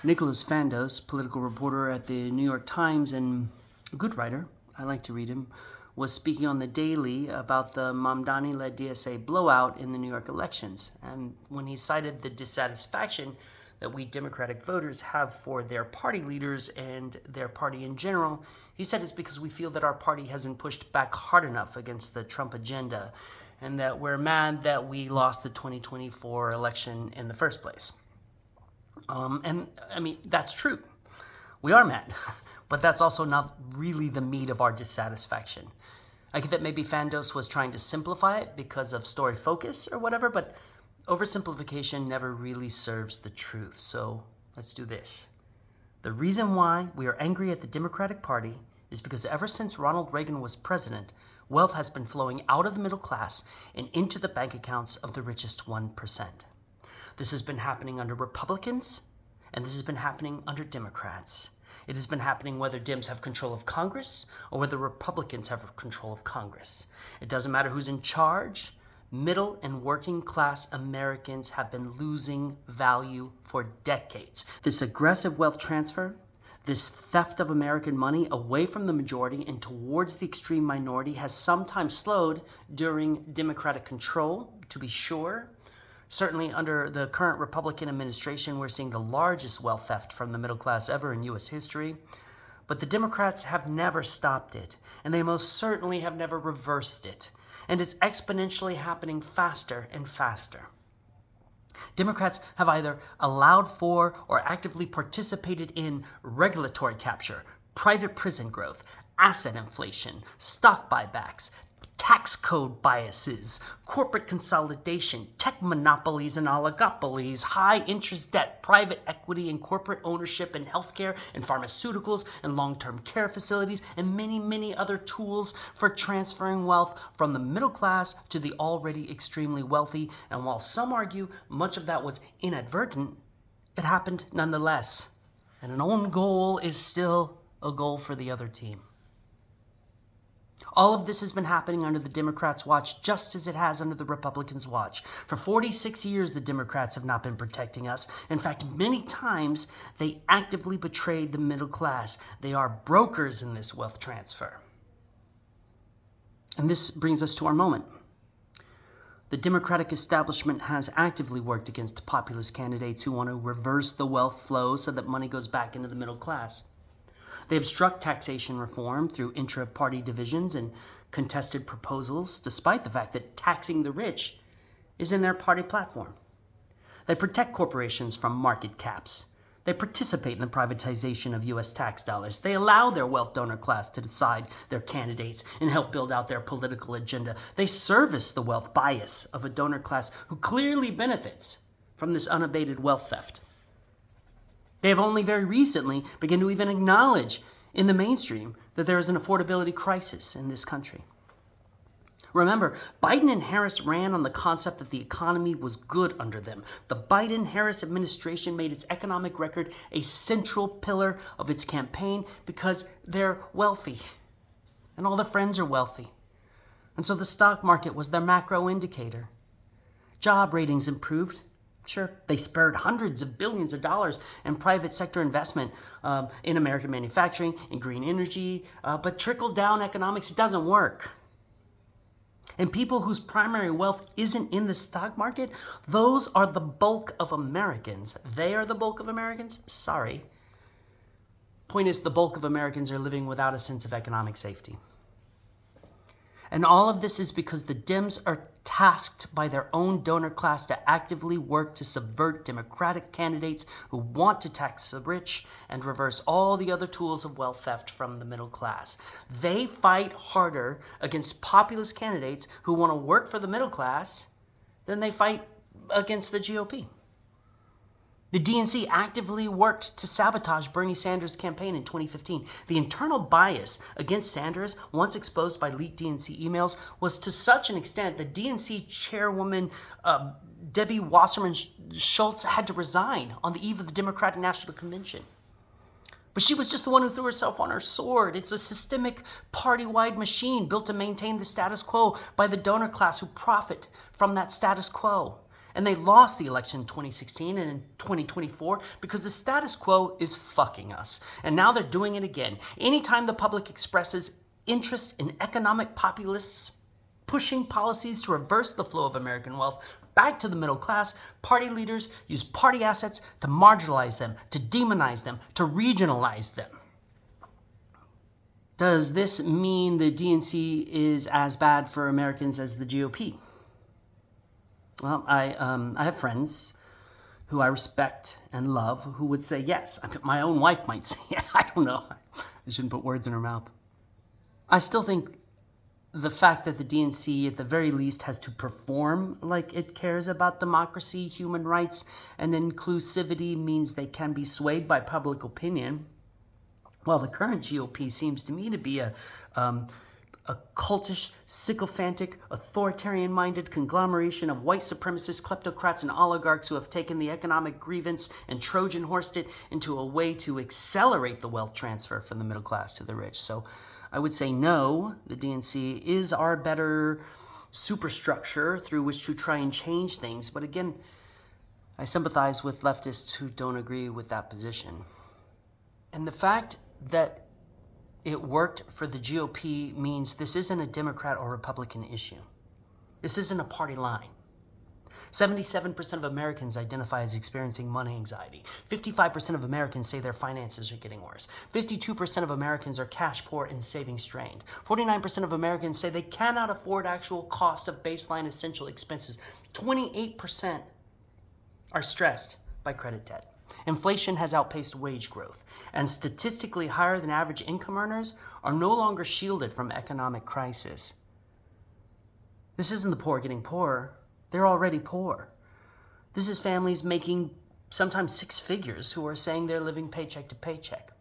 Nicholas Fandos, political reporter at the New York Times and a good writer, I like to read him, was speaking on The Daily about the Mamdani-led DSA blowout in the New York elections. And when he cited the dissatisfaction that we Democratic voters have for their party leaders and their party in general, he said it's because we feel that our party hasn't pushed back hard enough against the Trump agenda and that we're mad that we lost the 2024 election in the first place. And I mean, that's true. We are mad, but that's also not really the meat of our dissatisfaction. I get that maybe Fandos was trying to simplify it because of story focus or whatever, but oversimplification never really serves the truth. So let's do this. The reason why we are angry at the Democratic Party is because ever since Ronald Reagan was president, wealth has been flowing out of the middle class and into the bank accounts of the richest 1%. This has been happening under Republicans, and this has been happening under Democrats. It has been happening whether Dems have control of Congress or whether Republicans have control of Congress. It doesn't matter who's in charge. Middle and working class Americans have been losing value for decades. This aggressive wealth transfer, this theft of American money away from the majority and towards the extreme minority has sometimes slowed during Democratic control, to be sure. Certainly under the current Republican administration, we're seeing the largest wealth theft from the middle class ever in U.S. history. But the Democrats have never stopped it, and they most certainly have never reversed it. And it's exponentially happening faster and faster. Democrats have either allowed for or actively participated in regulatory capture, private prison growth, asset inflation, stock buybacks, tax code biases, corporate consolidation, tech monopolies and oligopolies, high interest debt, private equity and corporate ownership in healthcare and pharmaceuticals and long-term care facilities, and many, many other tools for transferring wealth from the middle class to the already extremely wealthy. And while some argue much of that was inadvertent, it happened nonetheless. And an own goal is still a goal for the other team. All of this has been happening under the Democrats' watch just as it has under the Republicans' watch. For 46 years, the Democrats have not been protecting us. In fact, many times they actively betrayed the middle class. They are brokers in this wealth transfer. And this brings us to our moment. The Democratic establishment has actively worked against populist candidates who want to reverse the wealth flow so that money goes back into the middle class. They obstruct taxation reform through intra-party divisions and contested proposals, despite the fact that taxing the rich is in their party platform. They protect corporations from market caps. They participate in the privatization of U.S. tax dollars. They allow their wealth donor class to decide their candidates and help build out their political agenda. They service the wealth bias of a donor class who clearly benefits from this unabated wealth theft. They have only very recently begun to even acknowledge in the mainstream that there is an affordability crisis in this country. Remember, Biden and Harris ran on the concept that the economy was good under them. The Biden-Harris administration made its economic record a central pillar of its campaign because they're wealthy, and all their friends are wealthy. And so the stock market was their macro indicator. Job ratings improved. Sure, they spared hundreds of billions of dollars in private sector investment in American manufacturing, in green energy, but trickle-down economics doesn't work. And people whose primary wealth isn't in the stock market, those are the bulk of Americans. They are the bulk of Americans? Sorry. Point is, the bulk of Americans are living without a sense of economic safety. And all of this is because the Dems are tasked by their own donor class to actively work to subvert Democratic candidates who want to tax the rich and reverse all the other tools of wealth theft from the middle class. They fight harder against populist candidates who want to work for the middle class than they fight against the GOP. The DNC actively worked to sabotage Bernie Sanders' campaign in 2015. The internal bias against Sanders, once exposed by leaked DNC emails, was to such an extent that DNC chairwoman Debbie Wasserman Schultz had to resign on the eve of the Democratic National Convention. But she was just the one who threw herself on her sword. It's a systemic party-wide machine built to maintain the status quo by the donor class who profit from that status quo. And they lost the election in 2016 and in 2024 because the status quo is fucking us. And now they're doing it again. Anytime the public expresses interest in economic populists pushing policies to reverse the flow of American wealth back to the middle class, party leaders use party assets to marginalize them, to demonize them, to regionalize them. Does this mean the DNC is as bad for Americans as the GOP? Well, I have friends who I respect and love who would say yes. I mean, my own wife might say, yeah, I don't know. I shouldn't put words in her mouth. I still think the fact that the DNC, at the very least, has to perform like it cares about democracy, human rights, and inclusivity means they can be swayed by public opinion. Well, the current GOP seems to me to be a cultish, sycophantic, authoritarian-minded conglomeration of white supremacists, kleptocrats, and oligarchs who have taken the economic grievance and Trojan horsed it into a way to accelerate the wealth transfer from the middle class to the rich. So I would say no, the DNC is our better superstructure through which to try and change things. But again, I sympathize with leftists who don't agree with that position. And the fact that it worked for the GOP means this isn't a Democrat or Republican issue. This isn't a party line. 77% of Americans identify as experiencing money anxiety. 55% of Americans say their finances are getting worse. 52% of Americans are cash poor and saving strained. 49% of Americans say they cannot afford actual cost of baseline essential expenses. 28% are stressed by credit debt. Inflation has outpaced wage growth, and statistically higher than average income earners are no longer shielded from economic crisis. This isn't the poor getting poorer. They're already poor. This is families making sometimes six figures who are saying they're living paycheck to paycheck.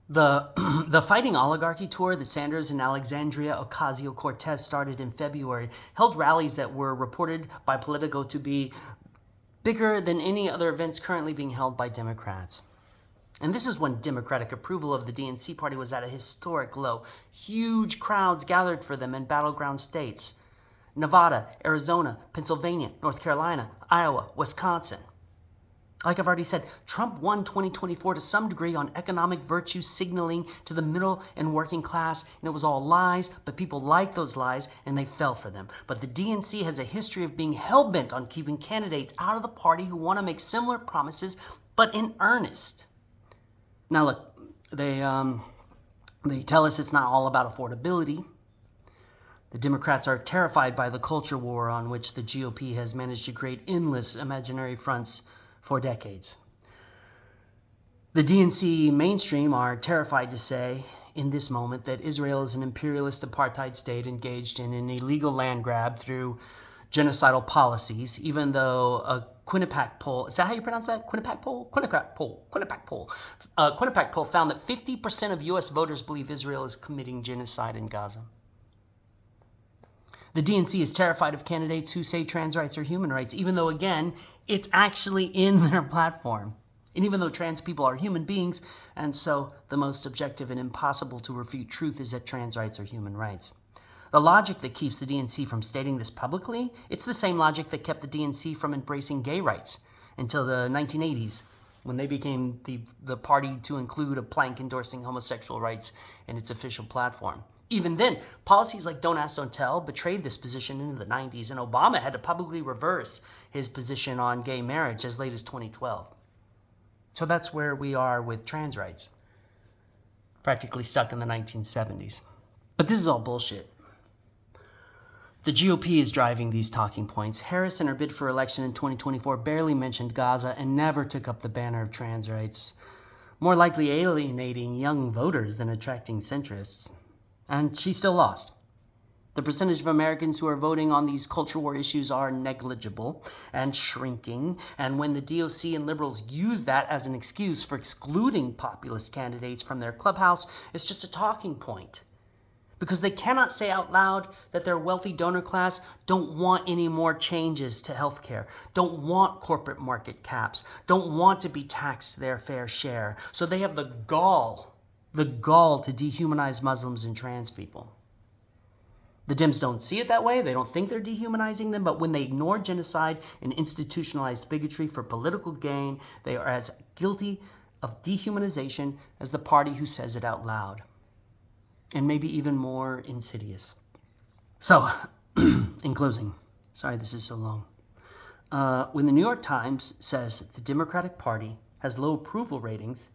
The Fighting Oligarchy tour that Sanders and Alexandria Ocasio-Cortez started in February held rallies that were reported by Politico to be bigger than any other events currently being held by Democrats. And this is when Democratic approval of the DNC party was at a historic low. Huge crowds gathered for them in battleground states: Nevada, Arizona, Pennsylvania, North Carolina, Iowa, Wisconsin. Like I've already said, Trump won 2024 to some degree on economic virtue signaling to the middle and working class, and it was all lies, but people liked those lies and they fell for them. But the DNC has a history of being hell-bent on keeping candidates out of the party who want to make similar promises, but in earnest. Now look, they tell us it's not all about affordability. The Democrats are terrified by the culture war on which the GOP has managed to create endless imaginary fronts for decades. The DNC mainstream are terrified to say in this moment that Israel is an imperialist apartheid state engaged in an illegal land grab through genocidal policies, even though a Quinnipiac poll, is that how you pronounce that? Quinnipiac poll found that 50% of U.S. voters believe Israel is committing genocide in Gaza. The DNC is terrified of candidates who say trans rights are human rights, even though, again, it's actually in their platform. And even though trans people are human beings, and so the most objective and impossible to refute truth is that trans rights are human rights. The logic that keeps the DNC from stating this publicly, it's the same logic that kept the DNC from embracing gay rights until the 1980s, when they became the party to include a plank endorsing homosexual rights in its official platform. Even then, policies like Don't Ask, Don't Tell betrayed this position into the 90s, and Obama had to publicly reverse his position on gay marriage as late as 2012. So that's where we are with trans rights, practically stuck in the 1970s. But this is all bullshit. The GOP is driving these talking points. Harris, in her bid for election in 2024, barely mentioned Gaza and never took up the banner of trans rights, more likely alienating young voters than attracting centrists. And she still lost. The percentage of Americans who are voting on these culture war issues are negligible and shrinking. And when the DOC and liberals use that as an excuse for excluding populist candidates from their clubhouse, it's just a talking point. Because they cannot say out loud that their wealthy donor class don't want any more changes to healthcare, don't want corporate market caps, don't want to be taxed their fair share. So they have the gall to dehumanize Muslims and trans people. The Dems don't see it that way. They don't think they're dehumanizing them. But when they ignore genocide and institutionalized bigotry for political gain, they are as guilty of dehumanization as the party who says it out loud. And maybe even more insidious. So, in closing, sorry this is so long. When the New York Times says the Democratic Party has low approval ratings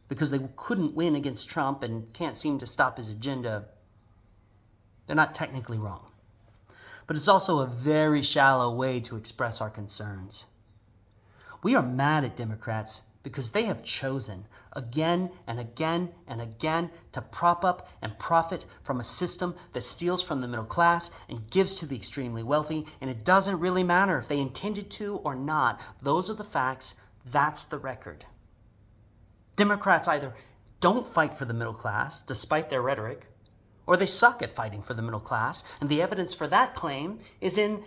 because they couldn't win against Trump and can't seem to stop his agenda, they're not technically wrong. But it's also a very shallow way to express our concerns. We are mad at Democrats because they have chosen again and again and again to prop up and profit from a system that steals from the middle class and gives to the extremely wealthy, and it doesn't really matter if they intended to or not. Those are the facts. That's the record. Democrats either don't fight for the middle class, despite their rhetoric, or they suck at fighting for the middle class, and the evidence for that claim is in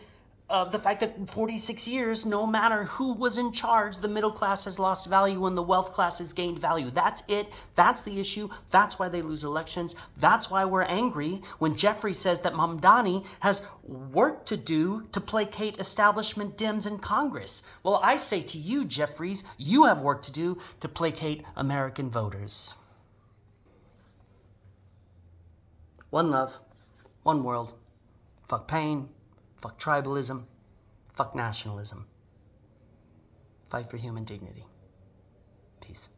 the fact that in 46 years, no matter who was in charge, the middle class has lost value and the wealth class has gained value. That's it. That's the issue. That's why they lose elections. That's why we're angry when Jeffrey says that Mamdani has work to do to placate establishment Dems in Congress. Well, I say to you, Jeffries, you have work to do to placate American voters. One love, one world. Fuck pain. Fuck tribalism. Fuck nationalism. Fight for human dignity. Peace.